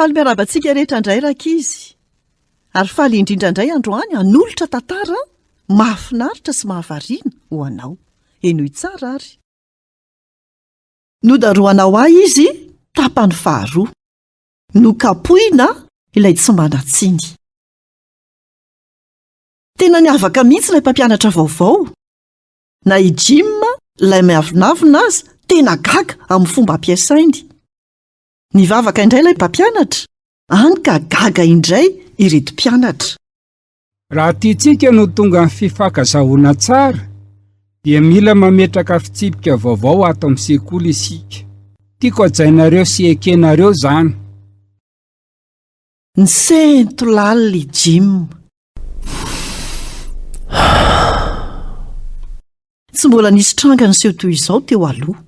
Faly miarabantsika rehetra indray rakizy. Ary faly indrindra indray androany hanolotra tantara mahafinaritra sy mahavariana ho anao. Enoy tsara ary. Nodaroanao ahy izy tapany faharoa. Nokapohina ilay tsy manatsiny. Tena niavaka mihitsy ilay mpampianatra vaovao. Na i Jim ilay miavinavina azy tena gaga amin'ny fomba ampiasainy. Nivavaka indray ilay mpampianatra, hany ka gaga indray ireto mpianatra. Raha tiantsika no tonga amin'ny fifankazahoana tsara, dia mila mametraka fitsipika vaovao ato amin'ny sekoly isika. Tiako hajainareo sy ekenareo zany. Nisento lalina i Jim. Tsy mbola nisy tranga niseho toy izao teo aloha.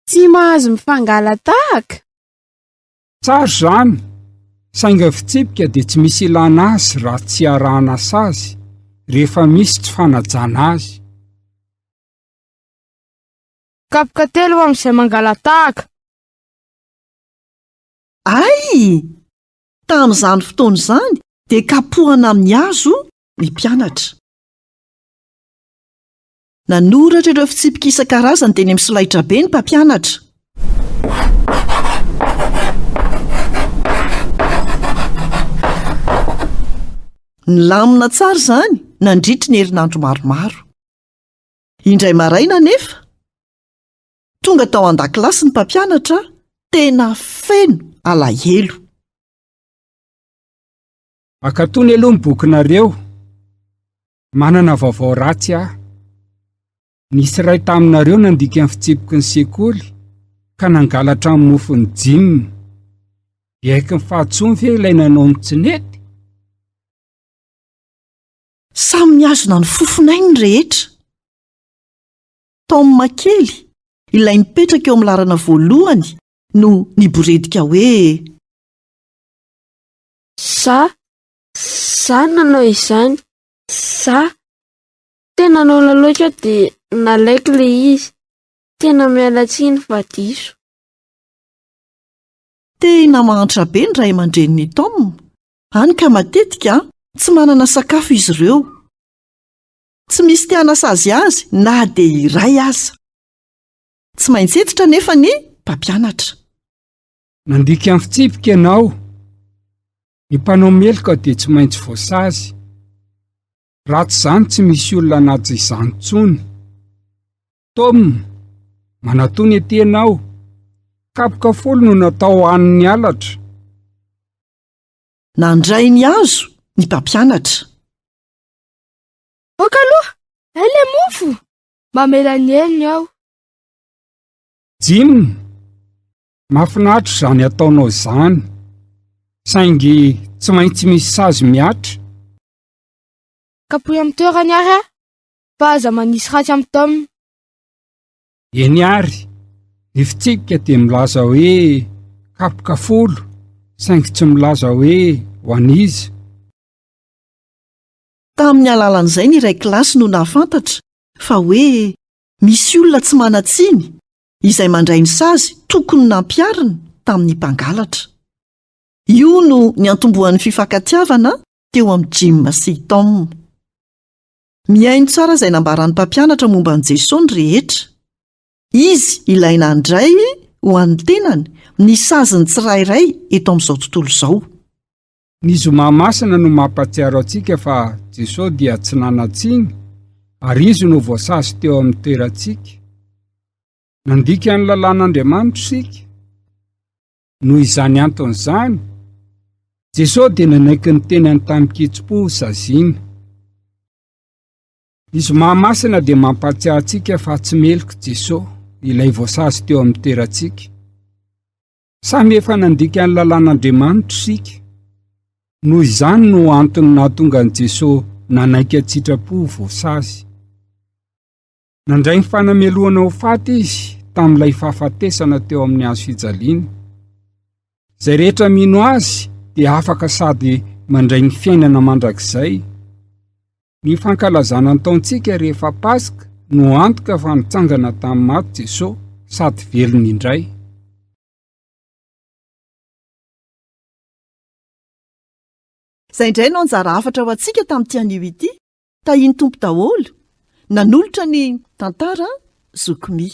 Tsy mahazo mifangalatahaka. Tsara zany, sainga fitsipika dia tsy misy ilana azy raha tsy arahana azy rehefa misy tsy fanajana azy. Kapoka telo amin'izay mangalatahaka. Ay! Tamin'izany fotoana izany dia kapohana amin'ny hazo ny mpianatra. Nanoratra ireo fitsipika isan-karazany teny amin'ny solaitra be ny mpampianatra. Nilamina tsara izany nandritra ny herinandro maromaro. Indray maraina nefa, tonga tao an-dakilasy ny mpampianatra tena feno alahelo. Akatony aloha ny bokinareo. Manana vaovao ratsy aho. Nisy iray taminareo nandika amin'ny fitsipiky ny sekoly ka nangalatra amin'ny mofony Jim. Biaiky ny fahatsoany ve ilay nanao ny tsy nety? Samy niazona ny fofonay ny rehetra. Tom Makely, ilay nipetraka eo amin'ny larana voalohany no niboredika hoe: Sa nanao izany. Tena naona loatra dia nalaiko ilay izy. Tena miala tsiny fa diso. Tena mahantra be ny ray aman-drenin'ny Tom. Hany ka matetika tsy manana sakafo izy ireo. Tsy misy tiana sazy azy na dia iray aza. Tsy maintsy etitra nefa ny mpampianatra. Nandika amin'ny fitsipika ianao. Ny mpanao meloka dia tsy maintsy voasazy. Ratsy izany tsy misy olona anaty izany intsony. Tom, manatony ety ianao. Kapoka folo no natao hohanin'ny halatra. Nandray ny hazo ny mpampianatra. Oka aloha, ilay mofo. Mamela ny heliny aho. Jim, mahafinaritra izany ataonao izany. Saingy tsy maintsy misy sazy miatra. Kapoy amin'ny toerany ary aho. Fa aza manisy ratsy amin'ny Tom. Eny ary, ny fitsipika dia milaza hoe kapoka folo, saingy tsy milaza hoe ho an'izy. Tamin'ny alalan'izay ny iray kilasy no nahafantatra fa hoe misy olona tsy manatsiny izay mandray ny sazy tokony nampiarina tamin'ny mpangalatra. Io no niantombohan'ny fifankatiavana teo amin'ny Jim sy Tom. Mihaino tsara izay nambaran'ny mpampianatra momba an'i Jesosy ny rehetra. Izy ilaina handray ho an'ny tenany ny saziny tsirairay eto amin'izao tontolo izao. Ny zoma masina no mampatsiaro antsika fa Jesosy dia tsy nanatsiny ary izy no voasazy teo amin'ny toerantsika. Nandika ny lalàn'Andriamanitra isika. Noho izany anton'izany, Jesosy dia nanaiky ny tenany tamin'ny kitso-po ho saziana. Ny zoma masina dia mampatsiaro antsika fa tsy meloko Jesosy, ilay voasazy teo amin'ny toerantsika. Samy efa nandika ny lalàn'Andriamanitra isika. Noho izany no antony nahatonga an'i Jesosy nanaiky an-tsitrapo ho voasazy. Nandray ny fanamelohana ho faty izy tamin'ilay fahafatesana teo amin'ny hazo fijaliana. Izay rehetra mino azy dia afaka sady mandray ny fiainana mandrakizay. Ny fankalazana ny taontsika rehefa Paska no antoka fa nitsangana tamin'ny maty Jesosy sady velona indray. Izay indray no anjara hafatra ho antsika tamin'ity anio ity. Tahiny tompo daholo, nanolotra ny tantara zokomy.